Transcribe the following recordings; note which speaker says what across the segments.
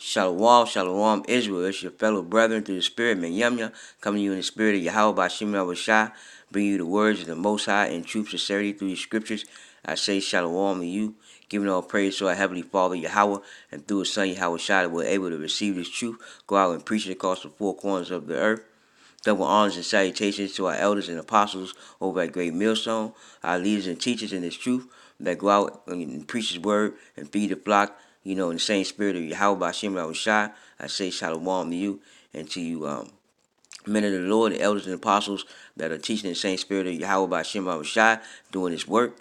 Speaker 1: Shalom, shalom, Israel. It's your fellow brethren through the Spirit, Ben Yemya, coming to you in the Spirit of Yahweh by Seminole Indian, bring you the words of the Most High in truth, sincerity through the Scriptures. I say shalom to you, giving all praise to our Heavenly Father Yahweh, and through His Son Yahweh Shai, that we're able to receive this truth, go out and preach it across the four corners of the earth. Double honors and salutations to our elders and apostles over at Great Millstone, our leaders and teachers in this truth that go out and preach His word and feed the flock, in the same spirit of Yahweh Bashim Shai. I say shalom to you and to you, men of the Lord, the elders and apostles that are teaching in the same spirit of Yahweh Bashim Shai, doing His work,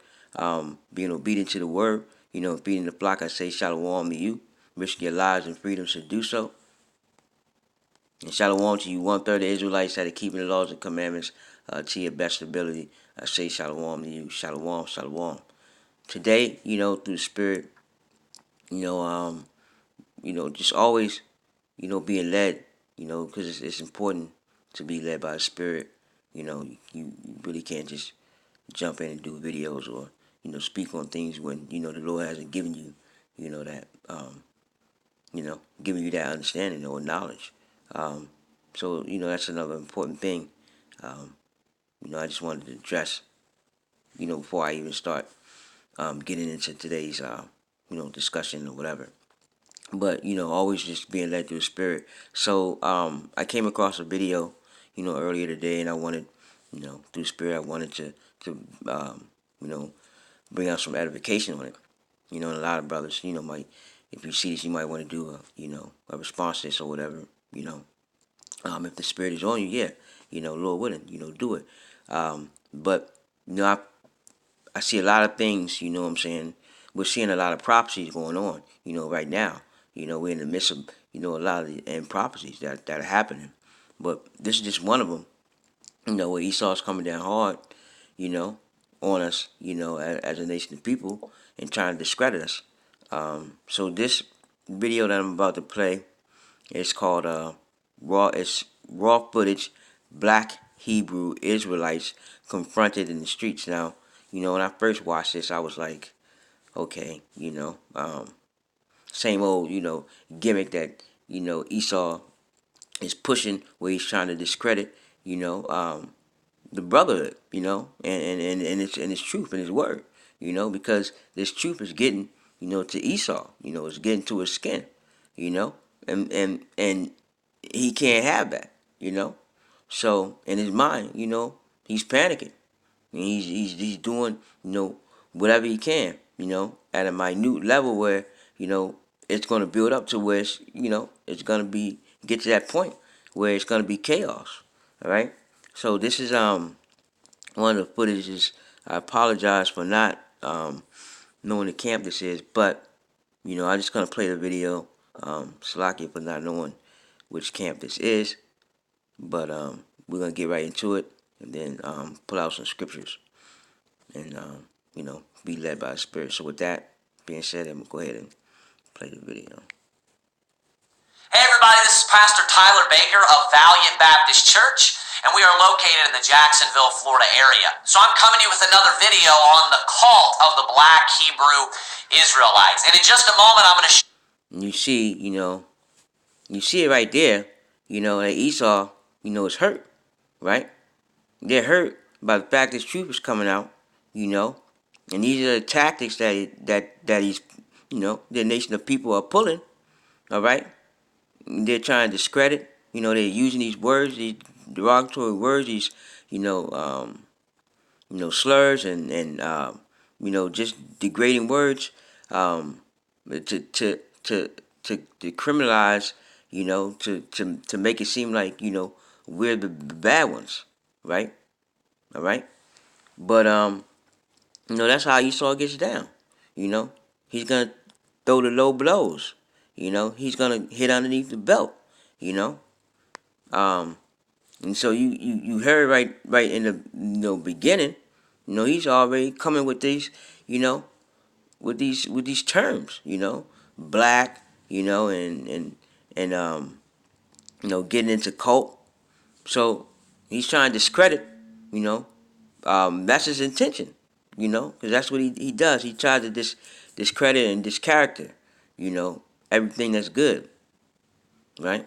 Speaker 1: being obedient to the word, feeding the flock. I say shalom to you, risking your lives and freedoms to do so. And shalom to you, one-third of the Israelites that are keeping the laws and commandments to your best ability. I say shalom to you. Shalom, shalom. Today, through the Spirit, just always, being led, because it's important to be led by the Spirit. You really can't just jump in and do videos or, speak on things when, the Lord hasn't given you, that, giving you that understanding or knowledge. So, that's another important thing. I just wanted to address, before I even start getting into today's, discussion or whatever. But, always just being led through the Spirit. So, I came across a video, earlier today, and I wanted, through the Spirit, I wanted to bring out some edification on it. And a lot of brothers, might, if you see this, you might want to do a response to this or whatever, if the Spirit is on you, yeah, Lord willing, do it. But, I see a lot of things, what I'm saying. We're seeing a lot of prophecies going on, right now. We're in the midst of, a lot of the end prophecies that are happening. But this is just one of them, where Esau's coming down hard, on us, as a nation of people and trying to discredit us. So this video that I'm about to play is called raw footage, Black Hebrew Israelites confronted in the streets. Now, when I first watched this, I was like, okay, same old, gimmick that, Esau is pushing where he's trying to discredit, the brotherhood, and it's truth and his word, because this truth is getting, to Esau, it's getting to his skin, and he can't have that, So in his mind, he's panicking. And he's doing, whatever he can, at a minute level where, it's gonna build up to where it's gonna be get to that point where it's gonna be chaos. All right. So this is one of the footages. I apologize for not knowing the camp this is, but I'm just gonna play the video. Salakia for not knowing which camp this is, but we're gonna get right into it and then pull out some scriptures and be led by the Spirit. So with that being said, I'm gonna go ahead and play the video.
Speaker 2: Hey everybody, this is Pastor Tyler Baker of Valiant Baptist Church, and we are located in the Jacksonville, Florida area. So I'm coming to you with another video on the cult of the Black Hebrew Israelites. And in just a moment, I'm going to
Speaker 1: you see it right there, that Esau, is hurt, right? They're hurt by the fact this truth is coming out, and these are the tactics that he's, the nation of people are pulling, all right? They're trying to discredit, they're using these words, these derogatory words, these, slurs and just degrading words, to criminalize, to make it seem like, we're the bad ones, right? All right. But that's how Esau gets down. He's gonna throw the low blows. He's gonna hit underneath the belt. And so you heard right in the beginning. He's already coming with these, with these terms. Black. And getting into cult. So he's trying to discredit. That's his intention. Because that's what he does. He tries to discredit and discharacter, everything that's good. right?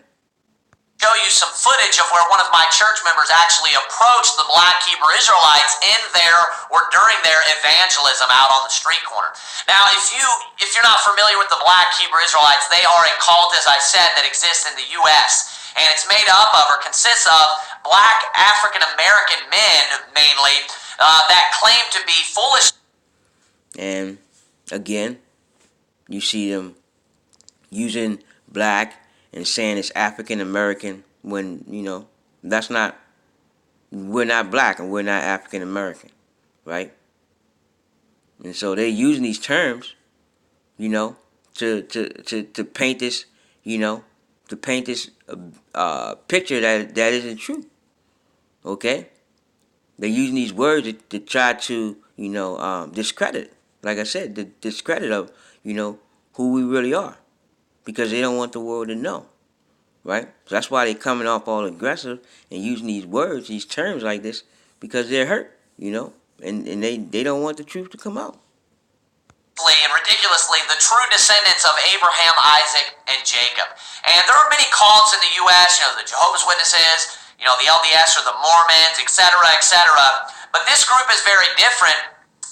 Speaker 2: Show you some footage of where one of my church members actually approached the black Hebrew Israelites in their or during their evangelism out on the street corner. Now, if you're not familiar with the black Hebrew Israelites, they are a cult, as I said, that exists in the U.S. and it's made up of or consists of black African American men mainly that claim to be foolish.
Speaker 1: And again, you see them using black and saying it's African American when, that's not, we're not black and we're not African American, right? And so they're using these terms, to paint this, to paint this picture that isn't true. Okay, they're using these words to try to, discredit. Like I said, the discredit of, who we really are, because they don't want the world to know, right? So that's why they're coming off all aggressive and using these words, these terms like this, because they're hurt, and they don't want the truth to come out.
Speaker 2: And ridiculously the true descendants of Abraham, Isaac, and Jacob. And there are many cults in the U.S., the Jehovah's Witnesses, the LDS or the Mormons, etc., etc. But this group is very different,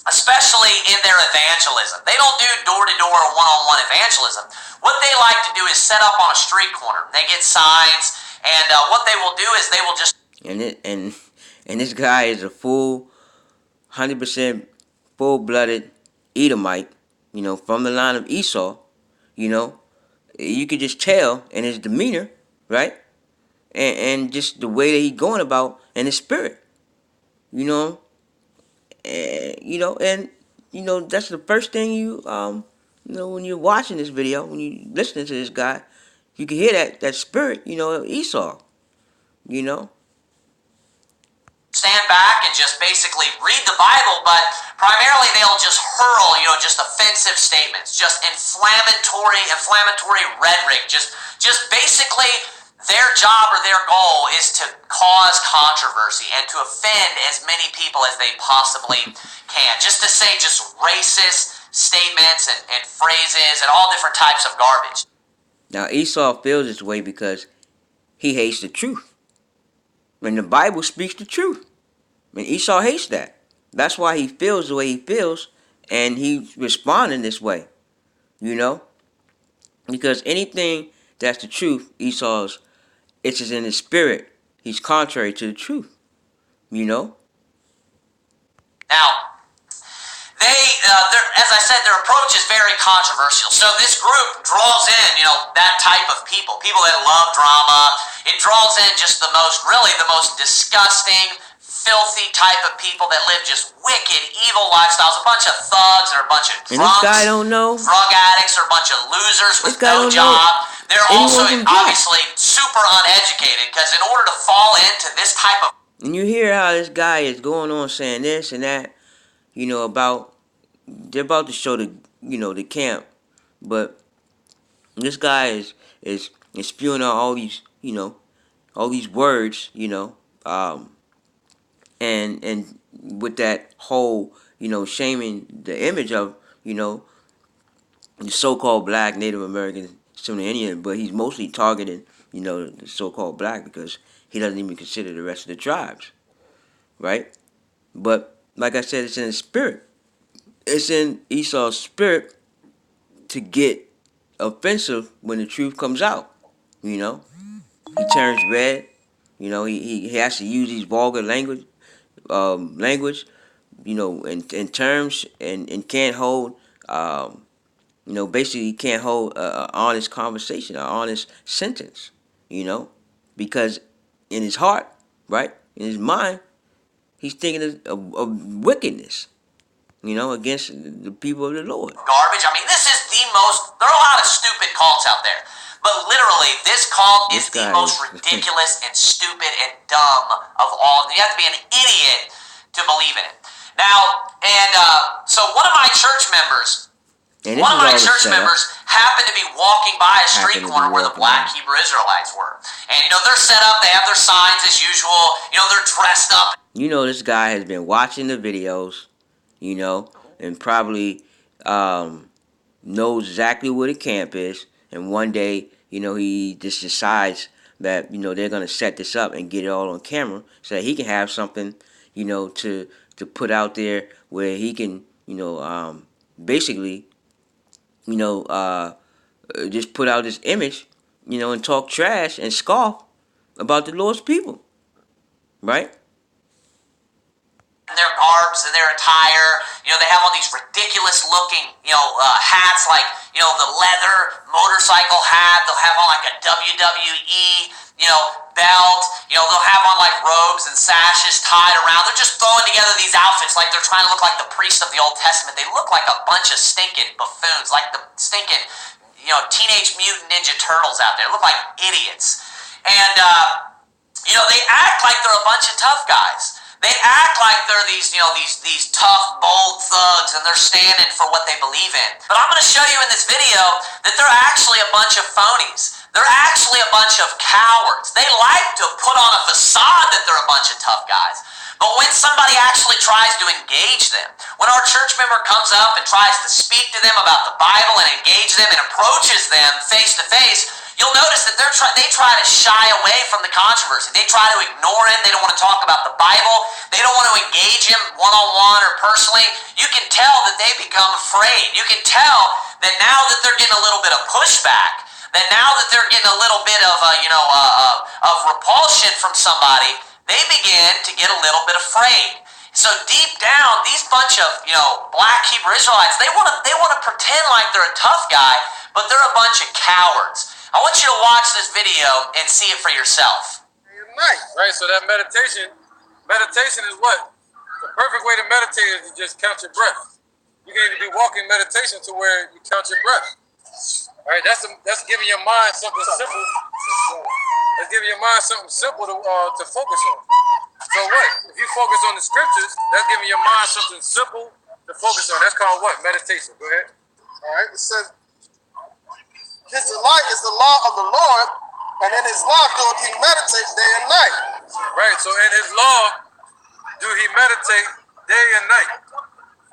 Speaker 2: especially in their evangelism. They don't do door-to-door or one-on-one evangelism. What they like to do is set up on a street corner. They get signs, and what they will do is they will just...
Speaker 1: And this guy is a full, 100% full-blooded Edomite, from the line of Esau, you could just tell in his demeanor, right? And just the way that he's going about and his spirit, and that's the first thing when you're watching this video, when you're listening to this guy, you can hear that spirit, of Esau,
Speaker 2: stand back and just basically read the Bible, but primarily they'll just hurl, just offensive statements, just inflammatory rhetoric, just basically their job or their goal is to cause controversy and to offend as many people as they possibly can. Just to say just racist statements and phrases and all different types of garbage.
Speaker 1: Now Esau feels this way because he hates the truth. And the Bible speaks the truth. And Esau hates that. That's why he feels the way he feels, and he's responding this way, Because anything that's the truth, Esau's, it's just in his spirit. He's contrary to the truth,
Speaker 2: Now, as I said, their approach is very controversial. So this group draws in, that type of people that love drama. It draws in just the most disgusting, filthy type of people that live just wicked, evil lifestyles. A bunch of thugs or a bunch of drunks.
Speaker 1: And this guy don't know.
Speaker 2: Drug addicts or a bunch of losers with no job. They're also obviously super uneducated because in order to fall into this type of...
Speaker 1: And you hear how this guy is going on saying this and that, they're about to show the camp, but this guy is spewing out all these words, and with that whole shaming the image of the so-called black Native American Seminole Indian, but he's mostly targeting the so-called black because he doesn't even consider the rest of the tribes, right? But like I said, it's in his spirit. It's in Esau's spirit to get offensive when the truth comes out. He turns red. He has to use these vulgar language, in terms, and can't hold, basically he can't hold an honest conversation, an honest sentence, because in his heart, right, in his mind, he's thinking of wickedness. Against the people of the Lord.
Speaker 2: Garbage. I mean, this is the most... There are a lot of stupid cults out there. But literally, this cult is the most ridiculous and stupid and dumb of all. You have to be an idiot to believe in it. Now, so one of my church members... happened to be walking by a street corner where the black Hebrew Israelites were. And, they're set up, they have their signs as usual, they're dressed up.
Speaker 1: This guy has been watching the videos, and probably knows exactly where the camp is, and one day, he just decides that they're gonna set this up and get it all on camera so that he can have something, to put out there where he can, basically, you know, uh, just put out this image, and talk trash and scoff about the Lord's people, right?
Speaker 2: Their garbs and their attire, they have all these ridiculous looking, hats like, the leather motorcycle hat. They'll have on like a WWE, belt. They'll have on like robes and sashes tied around. They're just throwing together these outfits like they're trying to look like the priests of the Old Testament. They look like a bunch of stinking buffoons, like the stinking, Teenage Mutant Ninja Turtles out there. They look like idiots. And, they act like they're a bunch of tough guys. They act like they're these tough, bold thugs, and they're standing for what they believe in. But I'm going to show you in this video that they're actually a bunch of phonies. They're actually a bunch of cowards. They like to put on a facade that they're a bunch of tough guys. But when somebody actually tries to engage them, when our church member comes up and tries to speak to them about the Bible and engage them and approaches them face to face, you'll notice that they try to shy away from the controversy. They try to ignore him. They don't want to talk about the Bible. They don't want to engage him one-on-one or personally. You can tell that they become afraid. You can tell that now that they're getting a little bit of pushback, that now that they're getting a little bit of of repulsion from somebody, they begin to get a little bit afraid. So deep down, these bunch of black Hebrew Israelites, they want to pretend like they're a tough guy, but they're a bunch of cowards. I want you to watch this video and see it for yourself.
Speaker 3: Right, so that meditation is what? The perfect way to meditate is to just count your breath. You can even do walking meditation to where you count your breath. All right, that's giving your mind something simple. That's giving your mind something simple to focus on. So what? If you focus on the scriptures, that's giving your mind something simple to focus on. That's called what? Meditation. Go ahead.
Speaker 4: All right, it says, his delight is the law of the Lord, and in his law doeth he meditate day and night.
Speaker 3: Right, so in his law do he meditate day and night.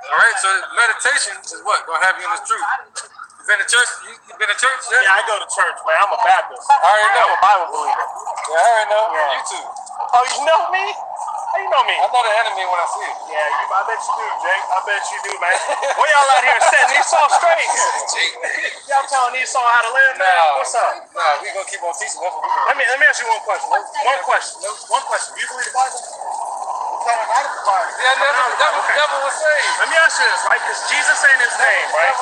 Speaker 3: All right, so meditation is what? Gonna have you in the truth. You been to church? You been to church?
Speaker 5: Yeah, I go to church, man. I'm a Baptist.
Speaker 3: I already know.
Speaker 5: I'm a Bible believer.
Speaker 3: Yeah, I already know.
Speaker 5: Yeah.
Speaker 3: You too.
Speaker 5: Oh, you know me? How you know me?
Speaker 3: I know the enemy when I see it.
Speaker 5: Yeah, I bet you do, Jake. I bet you do, man. Where y'all out here setting Esau straight? Y'all telling Esau how to live, man? What's up?
Speaker 3: Nah, we gonna keep on teaching. That's what we
Speaker 5: Let me ask you one question. One question. Do you believe the Bible?
Speaker 3: Yeah, devil was saved.
Speaker 5: Let me ask you this, right? Because Jesus ain't his name, right?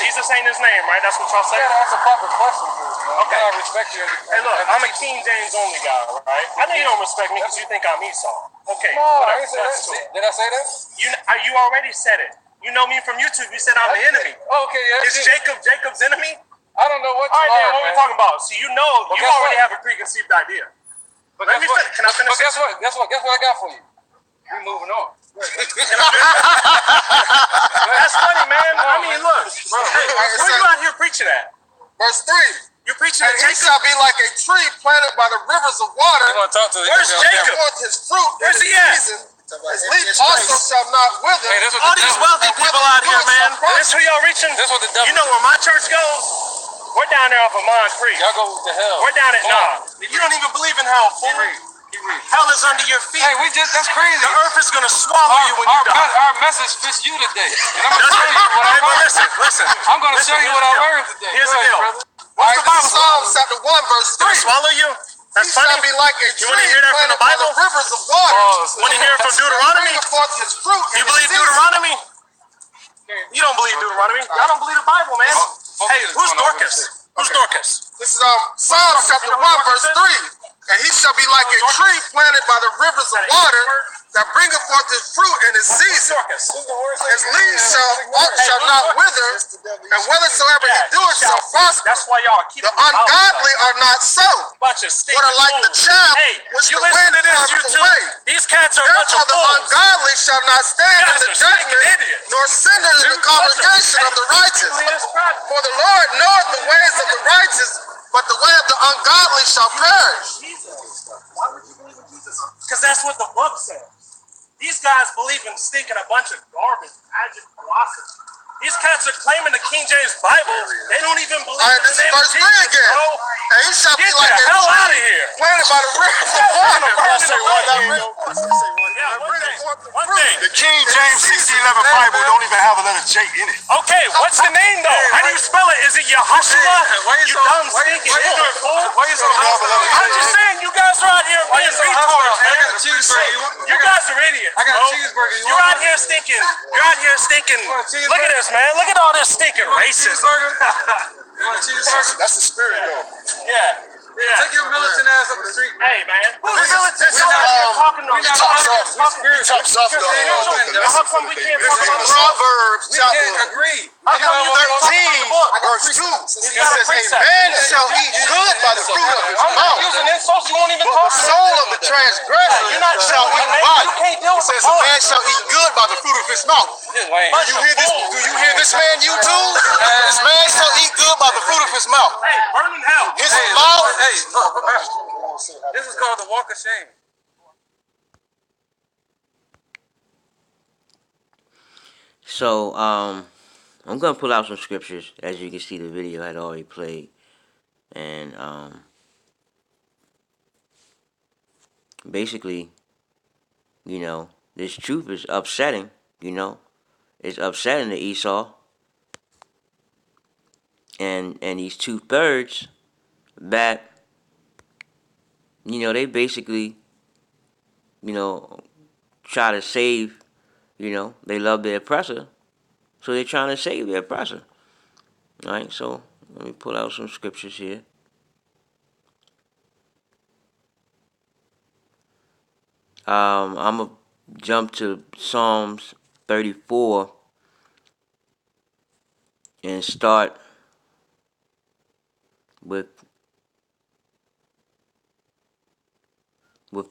Speaker 5: Jesus ain't his name, right? That's what y'all say?
Speaker 3: Yeah, that's a proper question, man.
Speaker 5: Okay.
Speaker 3: I respect you.
Speaker 5: Hey, look, I'm a King James only guy, right? I know you don't respect me because you think I'm Esau. Okay,
Speaker 3: No, I
Speaker 5: whatever.
Speaker 3: didn't say that. Did I say that?
Speaker 5: You already said it. You know me from YouTube. You said I'm the enemy.
Speaker 3: Oh, okay, yeah.
Speaker 5: Is Jacob Jacob's enemy?
Speaker 3: I don't know what you
Speaker 5: All right, then,
Speaker 3: are,
Speaker 5: what we
Speaker 3: man.
Speaker 5: talking about? So you know,
Speaker 3: Well,
Speaker 5: you
Speaker 3: guess
Speaker 5: already
Speaker 3: what?
Speaker 5: have a preconceived idea.
Speaker 3: But
Speaker 5: Let me finish. Can I finish?
Speaker 3: But guess what? Guess what I got for you? We moving on.
Speaker 5: That's funny, man. I mean, look.
Speaker 3: Bro,
Speaker 5: Hey, where you out here preaching at?
Speaker 4: Verse 3.
Speaker 5: You preaching
Speaker 4: And
Speaker 5: at
Speaker 4: he
Speaker 5: Jacob?
Speaker 4: shall be like a tree planted by the rivers of water,
Speaker 3: we're gonna talk to you.
Speaker 5: Where's Jacob?
Speaker 4: forth his fruit in
Speaker 5: Where's
Speaker 4: his
Speaker 5: he at?
Speaker 4: season. His leaf also shall not wither.
Speaker 3: Hey, that's what
Speaker 5: All
Speaker 3: the
Speaker 5: these
Speaker 3: devil.
Speaker 5: wealthy people out here, man. This who y'all reaching?
Speaker 3: That's what the devil.
Speaker 5: You know where my church goes? We're down there off of Mons Creek.
Speaker 3: Y'all go to hell.
Speaker 5: We're down at
Speaker 3: Come on.
Speaker 5: You don't even believe in hell, fool.
Speaker 3: Keep reading.
Speaker 5: Hell is under your feet.
Speaker 3: Hey, that's crazy.
Speaker 5: The earth is gonna swallow you when you die.
Speaker 3: Our message fits you today. And I'm gonna show you what I
Speaker 5: Hey, but
Speaker 3: learned.
Speaker 5: listen.
Speaker 3: I'm gonna show you what I learned today.
Speaker 5: Here's
Speaker 3: Go
Speaker 5: the
Speaker 3: ahead,
Speaker 5: deal.
Speaker 3: brother.
Speaker 5: What's the
Speaker 4: All right,
Speaker 5: Bible?
Speaker 4: Psalms chapter 1, verse 3.
Speaker 5: Swallow you?
Speaker 4: He
Speaker 5: That's funny.
Speaker 4: shall be like a
Speaker 5: You
Speaker 4: tree
Speaker 5: wanna hear that from
Speaker 4: planted
Speaker 5: the
Speaker 4: by
Speaker 5: Bible?
Speaker 4: the rivers of water.
Speaker 5: Want to hear it from Deuteronomy?
Speaker 4: Bringing forth his fruit in
Speaker 5: You
Speaker 4: his
Speaker 5: believe
Speaker 4: season.
Speaker 5: Deuteronomy? You don't believe Deuteronomy. Y'all don't believe the Bible, man. Hey, who's Dorcas? Who's Dorcas?
Speaker 4: This is Psalms chapter 1, verse 3. And he shall be like a tree planted by the rivers of water that bringeth forth his fruit in his season. His leaves shall not wither, and whithersoever he doeth shall prosper.
Speaker 5: That's why y'all keep
Speaker 4: The ungodly are not so,
Speaker 5: bunch of
Speaker 4: but are like the chaff
Speaker 5: Hey,
Speaker 4: which
Speaker 5: you
Speaker 4: the
Speaker 5: listen
Speaker 4: wind
Speaker 5: to this,
Speaker 4: carries
Speaker 5: YouTube.
Speaker 4: away.
Speaker 5: These cats are a bunch
Speaker 4: Therefore
Speaker 5: of
Speaker 4: the
Speaker 5: fools.
Speaker 4: ungodly shall not stand in
Speaker 5: guys
Speaker 4: the
Speaker 5: are stinking
Speaker 4: judgment,
Speaker 5: idiots.
Speaker 4: nor sinners in the congregation of the righteous. For the Lord knoweth the ways of the righteous, but the way of the ungodly shall perish.
Speaker 5: Because that's what the book says. These guys believe in stinking a bunch of garbage, magic philosophy. These cats are claiming the King James Bible. They don't even believe
Speaker 4: All right,
Speaker 5: in
Speaker 4: this
Speaker 5: the
Speaker 4: is
Speaker 5: name of
Speaker 4: verse 3
Speaker 5: Jesus,
Speaker 4: again.
Speaker 5: bro.
Speaker 4: And he shall be
Speaker 5: Get
Speaker 4: like
Speaker 5: the
Speaker 4: a
Speaker 5: hell
Speaker 4: tree
Speaker 5: out of here.
Speaker 4: planted by the rivers of water.
Speaker 5: The
Speaker 6: King James 1611 Bible don't even have a letter J in it.
Speaker 5: Okay, what's the name though? How do you spell it? Is it Yahushua? You dumb stinking ignorant fool.
Speaker 4: Why you so hostile?
Speaker 5: I'm just saying, you guys are out here being retards, man.
Speaker 4: I got a cheeseburger.
Speaker 5: You guys are idiots.
Speaker 4: I got a
Speaker 5: bro.
Speaker 4: cheeseburger.
Speaker 5: You're out here stinking. You're out here stinking. Look at this, man. Look at all this stinking racism.
Speaker 4: You want a cheeseburger?
Speaker 6: That's the spirit, though.
Speaker 5: Yeah.
Speaker 4: Take your militant ass up the street.
Speaker 5: Hey, man. Who's
Speaker 6: This
Speaker 5: militant?
Speaker 6: is,
Speaker 5: You're out here talking to
Speaker 6: he talks off the
Speaker 5: How come we can't talk about the
Speaker 6: Proverbs
Speaker 4: We can't agree.
Speaker 5: How come you
Speaker 6: 13, verse 2. It
Speaker 5: got a
Speaker 6: says,
Speaker 5: precept.
Speaker 6: a man shall eat good by the fruit of his
Speaker 5: I'm not
Speaker 6: mouth.
Speaker 5: using insults. You won't even
Speaker 6: The
Speaker 5: talk to me.
Speaker 6: soul of the transgressor
Speaker 5: You're not
Speaker 6: shall
Speaker 5: dealing
Speaker 6: eat
Speaker 5: with
Speaker 6: by.
Speaker 5: You can't deal
Speaker 6: It
Speaker 5: with the
Speaker 6: says, a man
Speaker 5: point.
Speaker 6: shall eat good by the fruit of his mouth. Do you hear this? Do you hear this man, you too? This man shall eat good by the fruit of his mouth.
Speaker 5: Hey, burn in hell.
Speaker 6: His mouth.
Speaker 4: Hey, this is called the walk of shame.
Speaker 1: So, I'm gonna pull out some scriptures. As you can see, the video had already played, and basically, this truth is upsetting. It's upsetting to Esau, and these 2/3 that they basically try to save. They love the oppressor, so they're trying to save the oppressor. All right, so let me pull out some scriptures here. I'm gonna jump to Psalms 34 and start with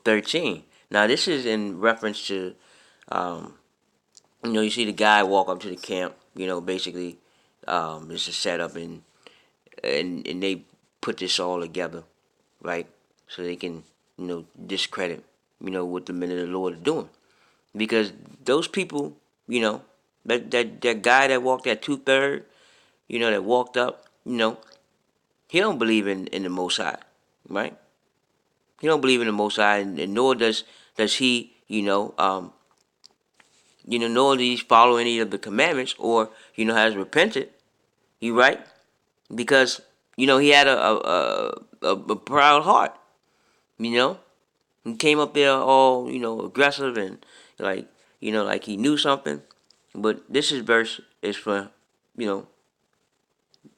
Speaker 1: 13. Now this is in reference to you see the guy walk up to the camp. Basically, it's a setup, and they put this all together, right? So they can discredit what the men of the Lord are doing, because those people, that guy that walked that 2/3, that walked up, he don't believe in the Most High, right? He don't believe in the Most High, and nor does he, nor does he follow any of the commandments, or has repented. You right? Because he had a proud heart. He came up there all aggressive and like like he knew something. But this verse is for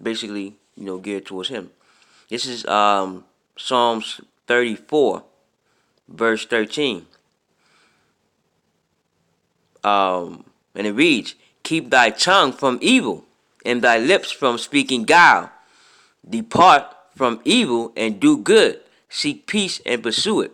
Speaker 1: basically geared towards him. This is Psalms 34, verse 13. And it reads, "Keep thy tongue from evil, and thy lips from speaking guile. Depart from evil and do good. Seek peace and pursue it.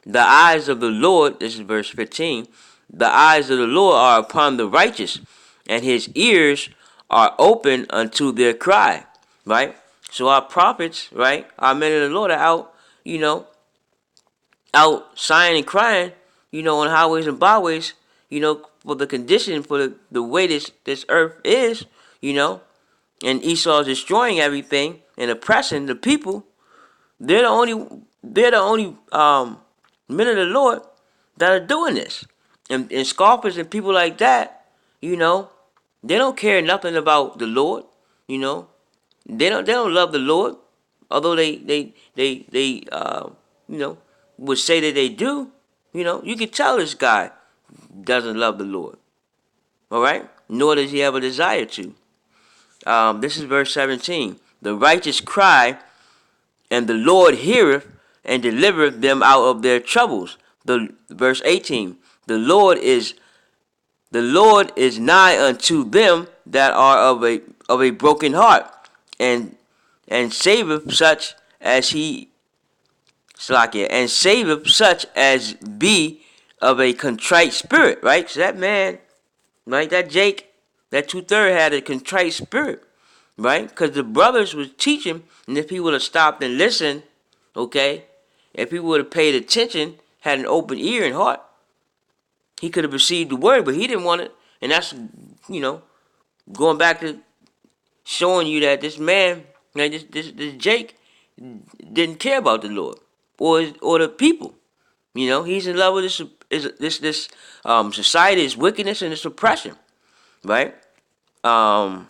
Speaker 1: The eyes of the Lord," this is verse 15, "the eyes of the Lord are upon the righteous, and his ears are open unto their cry." Right? So our prophets, right, our men of the Lord are out, out sighing and crying, on highways and byways, for the condition, for the way this earth is, and Esau is destroying everything and oppressing the people. They're the only men of the Lord that are doing this. And scoffers and people like that, they don't care nothing about the Lord, They don't love the Lord, although they would say that they do. You can tell this guy doesn't love the Lord. All right, nor does he have a desire to. This is verse 17. "The righteous cry, and the Lord heareth, and delivereth them out of their troubles." Verse 18. The Lord is nigh unto them that are of a broken heart, and saveth such as be of a contrite spirit. Right? So that man, right? That Jake, that 2/3 had a contrite spirit, right? Because the brothers was teaching, and if he would have stopped and listened, okay, if he would have paid attention, had an open ear and heart, he could have received the word, but he didn't want it, and that's going back to showing you that this man, like this Jake, didn't care about the Lord or the people. He's in love with this society, this wickedness and this oppression, right? Um,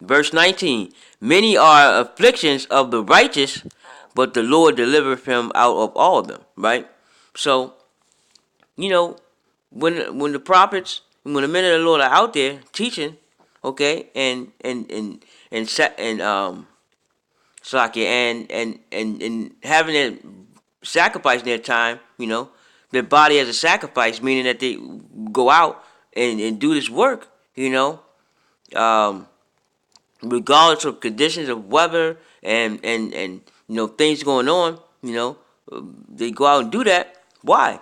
Speaker 1: Verse 19: Many are afflictions of the righteous, but the Lord delivereth him out of all of them. Right? So, you know, when the prophets, when the men of the Lord are out there teaching, okay, and Salakia, and having it sacrificing their time, their body as a sacrifice, meaning that they go out and do this work, um, regardless of conditions of weather and things going on, they go out and do that. Why?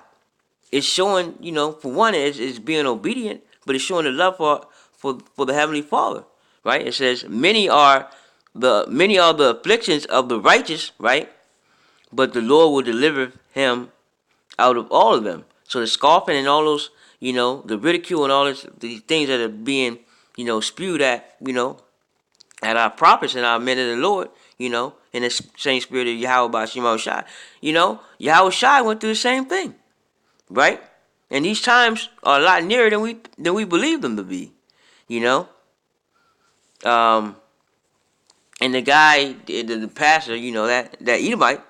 Speaker 1: It's showing, for one, it's being obedient, but it's showing the love for the Heavenly Father, right? It says many are the afflictions of the righteous, right? But the Lord will deliver him out of all of them. So the scoffing and all those, the ridicule and all these things that are being, spewed at our prophets and our men of the Lord, in the same spirit of Yahweh by Shema Shai. Yahweh Shai went through the same thing, right? And these times are a lot nearer than we believe them to be, you know. Um, and the guy, the pastor, that Edomite,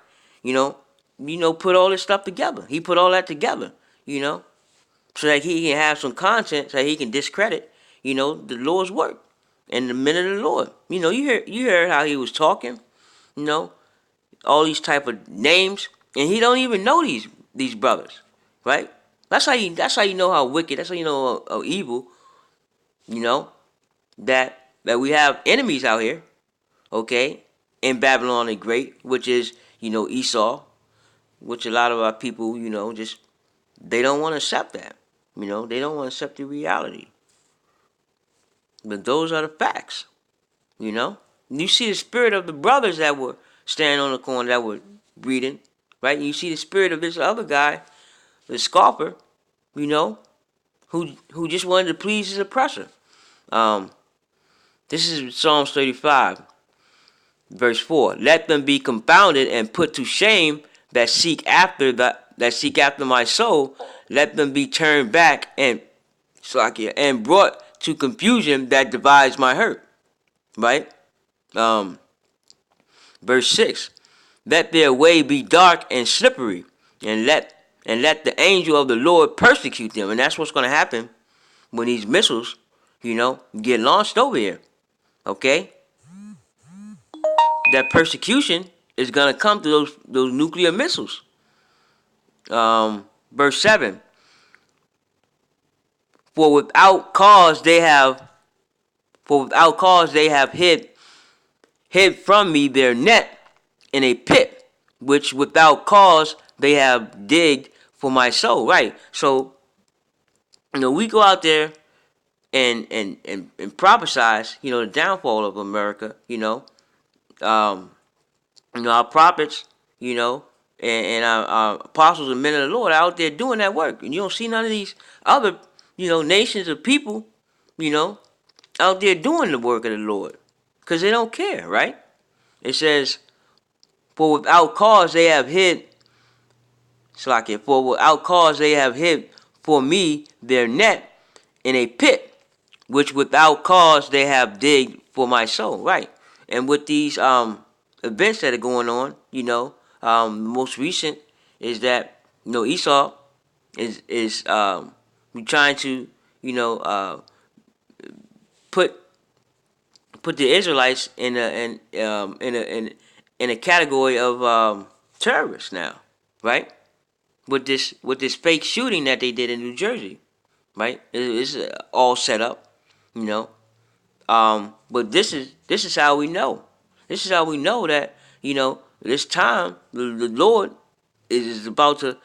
Speaker 1: you know, put all this stuff together. He put all that together, so that he can have some content, so that he can discredit, the Lord's work and the men of the Lord. You heard how he was talking, you know, all these type of names, and he don't even know these brothers, right? That's how you know how wicked. That's how you know how evil. You know that we have enemies out here, okay, in Babylon the Great, which is Esau, which a lot of our people just they don't want to accept that. They don't want to accept the reality. But those are the facts. You see the spirit of the brothers that were standing on the corner that were reading, right? And you see the spirit of this other guy, the scoffer, you know, who just wanted to please his oppressor. Um, this is Psalms 35, verse 4. Let them be confounded and put to shame that seek after my soul. Let them be turned back and brought to confusion that divides my hurt. Right? Um, verse 6. Let their way be dark and slippery, and let the angel of the Lord persecute them. And that's what's going to happen when these missiles, get launched over here. Okay? That persecution is going to come to those nuclear missiles. Verse 7. For without cause they have hid from me their net in a pit, which without cause they have digged for my soul. Right. So, we go out there and prophesize, the downfall of America, our prophets, and our apostles and men of the Lord are out there doing that work. And you don't see none of these other, nations of people, out there doing the work of the Lord. Because they don't care, right? It says, for without cause they have hid, for without cause they have hid for me their net in a pit, which without cause they have digged for my soul. Right. And with these events that are going on, most recent is that Esau is trying to put the Israelites in a category of terrorists now, right? With this fake shooting that they did in New Jersey, right? It's all set up, you know. But this is how we know. This is how we know that this time the Lord is about to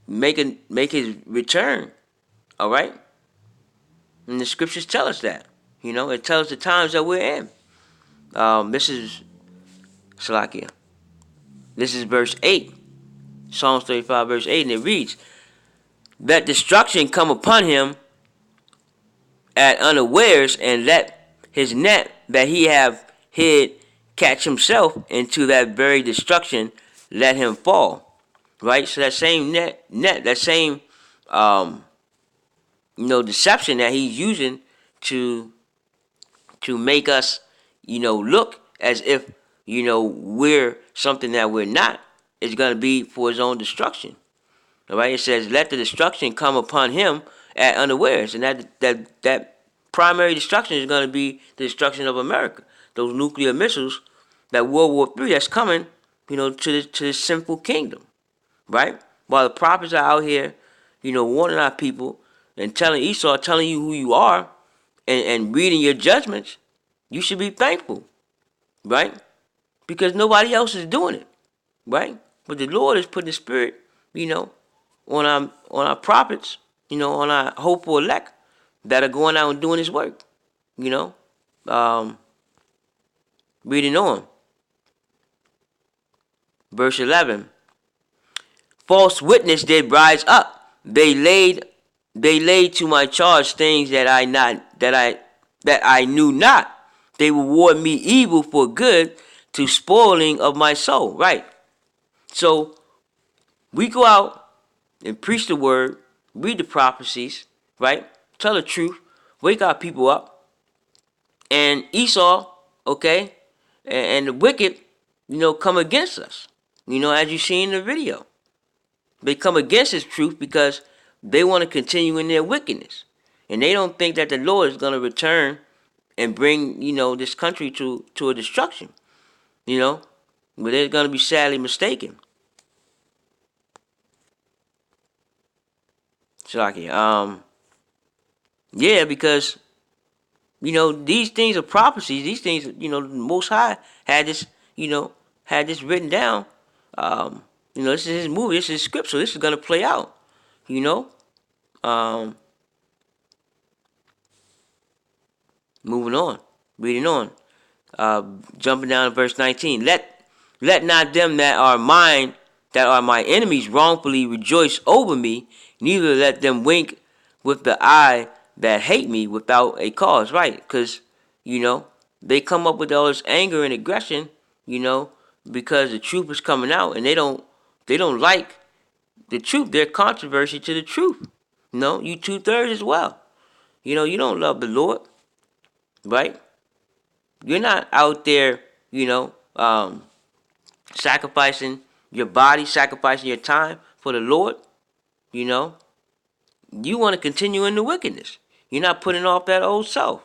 Speaker 1: make his return. All right, and the scriptures tell us that. It tells the times that we're in. This is Salakia. This is verse 8. Psalms 35, verse 8, and it reads, "That destruction come upon him at unawares, and let his net that he have hid catch himself into that very destruction, let him fall. Right? So that same net, that same deception that he's using to make us, look as if, we're something that we're not, is going to be for his own destruction. All right, it says, "Let the destruction come upon him at unawares," and that primary destruction is going to be the destruction of America. Those nuclear missiles, that World War III that's coming, to this sinful kingdom, right? While the prophets are out here, warning our people and telling Esau, telling you who you are, and reading your judgments, you should be thankful, right? Because nobody else is doing it, right? But the Lord is putting the Spirit, on our prophets, on our hopeful elect that are going out and doing His work, you know. Um, Reading on, verse 11. False witness did rise up. They laid to my charge things that I knew not. They reward me evil for good, to spoiling of my soul. Right. So we go out and preach the word, read the prophecies, right? Tell the truth, wake our people up. And Esau, okay, and the wicked, come against us. As you see in the video. They come against His truth because they want to continue in their wickedness. And they don't think that the Lord is going to return and bring, this country to a destruction. But they're going to be sadly mistaken. Shaki. Yeah, because these things are prophecies. These things, the Most High had this, written down. This is His movie. This is His script, so this is gonna play out. Um, Moving on, reading on. Jumping down to verse 19. Let not them that are my enemies wrongfully rejoice over me, neither let them wink with the eye that hate me without a cause. Right? Because they come up with all this anger and aggression, because the truth is coming out, and they don't like the truth. They're controversy to the truth. You 2/3 as well. You don't love the Lord, right? You're not out there, sacrificing your body, sacrificing your time for the Lord. You want to continue in the wickedness. You're not putting off that old self.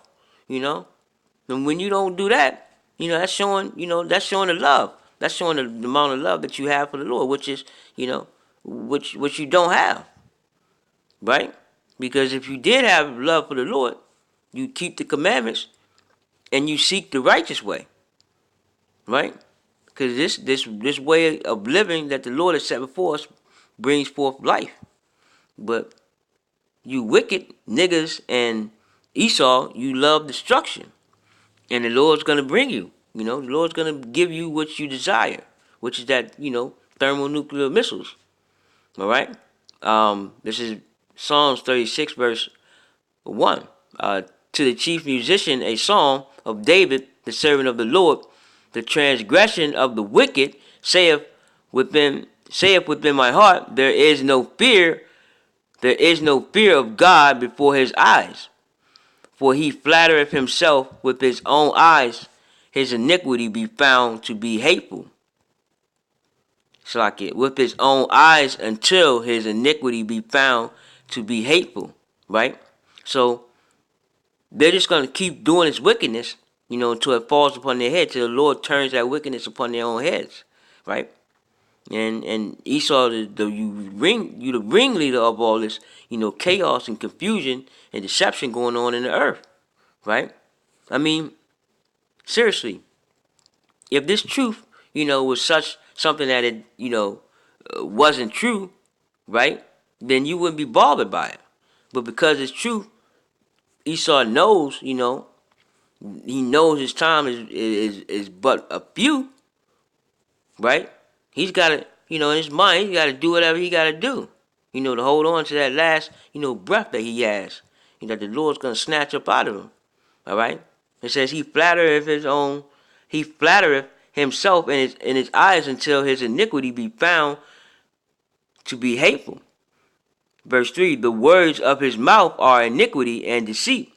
Speaker 1: And when you don't do that, that's showing, that's showing the love. That's showing the amount of love that you have for the Lord, which is, which you don't have, right? Because if you did have love for the Lord, you keep the commandments and you seek the righteous way, right? Because this way of living that the Lord has set before us brings forth life. But you wicked niggas and Esau, you love destruction. And the Lord's going to bring you. The Lord's going to give you what you desire, which is that, thermonuclear missiles. All right? This is Psalms 36, verse 1. To the chief musician, a psalm of David, the servant of the Lord. The transgression of the wicked saith within my heart, there is no fear of God before his eyes. For he flattereth himself with his own eyes, his iniquity be found to be hateful. It's like it, with his own eyes, until his iniquity be found to be hateful, right? So they're just going to keep doing this wickedness, until it falls upon their head, till the Lord turns that wickedness upon their own heads, right? And Esau, the ringleader of all this, chaos and confusion and deception going on in the earth, right? I mean, seriously, if this truth, was something that it, wasn't true, right? Then you wouldn't be bothered by it. But because it's true, Esau knows, he knows his time is but a few, right? He's got to, in his mind, he's got to do whatever he got to do, to hold on to that last, breath that he has, that the Lord's gonna snatch up out of him. All right. It says he flattereth himself in his eyes until his iniquity be found to be hateful. Verse 3, the words of his mouth are iniquity and deceit.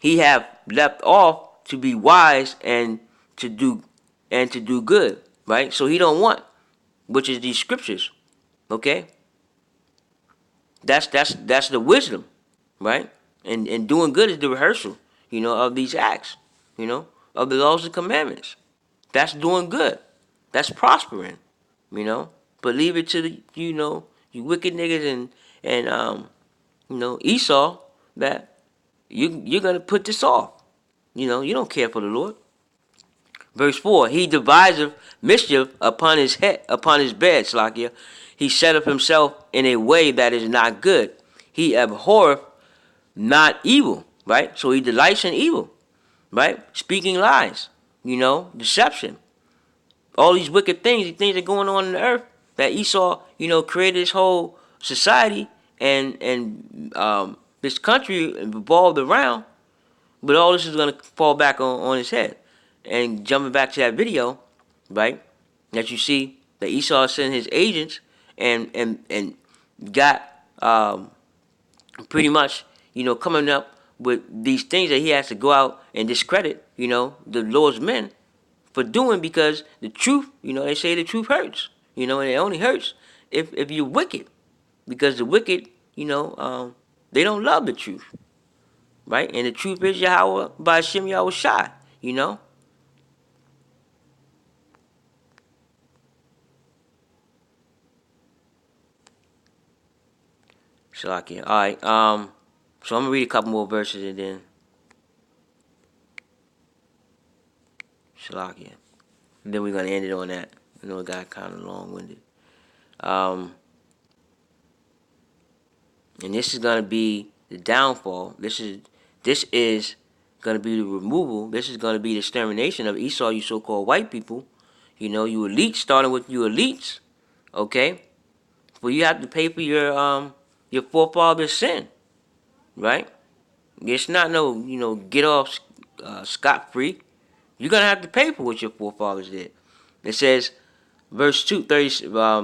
Speaker 1: He hath left off to be wise to do and to do good. Right? So he don't want, which is these scriptures. Okay? That's the wisdom, right? And doing good is the rehearsal, of these acts, of the laws and commandments. That's doing good. That's prospering, But leave it to the, you wicked niggas and Esau that you're gonna put this off. You don't care for the Lord. Verse 4, he deviseth mischief upon his head, upon his bed, Slakia. He setteth himself in a way that is not good. He abhorreth not evil, right? So he delights in evil, right? Speaking lies, deception. All these wicked things, these things that are going on in the earth that Esau, created this whole society and this country revolved around, but all this is going to fall back on his head. And jumping back to that video, right, that you see that Esau sent his agents and got pretty much, coming up with these things that he has to go out and discredit, the Lord's men for doing because the truth, they say the truth hurts, and it only hurts if you're wicked because the wicked, they don't love the truth, right? And the truth is Yahweh by Shem Yahweh Shai, Shalakia. All right. So I'm gonna read a couple more verses and then Shalakia. And then we're gonna end it on that. I know it got kind of long-winded. And this is gonna be the downfall. This is gonna be the removal. This is gonna be the extermination of Esau, you so-called white people. You elites, starting with you elites. Okay. Well, you have to pay for your forefathers' sin, right? It's not no, get off scot-free. You're going to have to pay for what your forefathers did. It says, verse 2,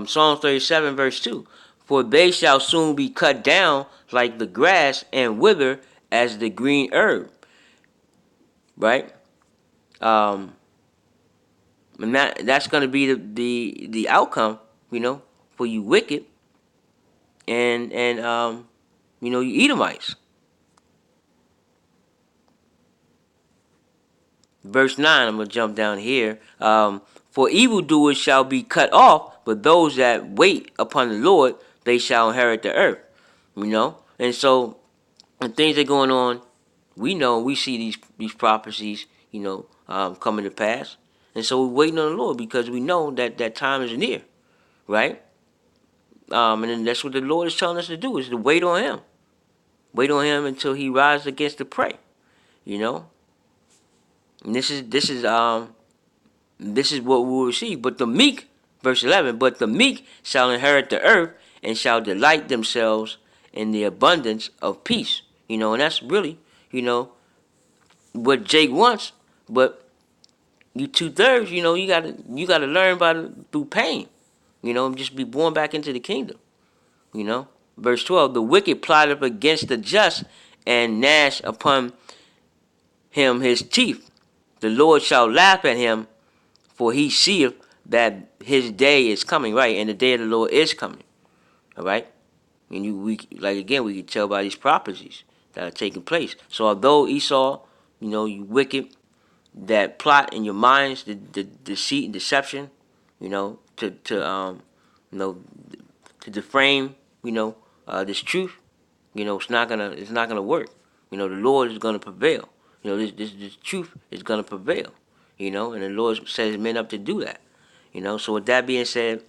Speaker 1: Psalms 37, verse 2, for they shall soon be cut down like the grass and wither as the green herb, right? And that's going to be the outcome, for you wicked and you Edomites. Verse 9, I'm going to jump down here. For evildoers shall be cut off, but those that wait upon the Lord, they shall inherit the earth. And so, when things are going on, we see these prophecies, coming to pass. And so we're waiting on the Lord because we know that time is near, right? And then that's what the Lord is telling us to do, is to wait on Him. Wait on Him until He rises against the prey, And this is what we will receive. But the meek, verse 11, but the meek shall inherit the earth and shall delight themselves in the abundance of peace. And that's really, what Jake wants. But you 2/3, you gotta learn through pain. Just be born back into the kingdom. Verse 12, the wicked plotteth against the just and gnash upon him his teeth. The Lord shall laugh at him, for he seeth that his day is coming, right? And the day of the Lord is coming, all right? And we can tell by these prophecies that are taking place. So although Esau, you wicked, that plot in your minds, the deceit and deception, to deframe, this truth, it's not gonna work. The Lord is gonna prevail. This truth is gonna prevail. And the Lord says men up to do that. So with that being said,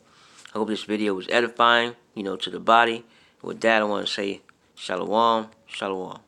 Speaker 1: I hope this video was edifying, to the body. With that, I want to say shalom, shalom.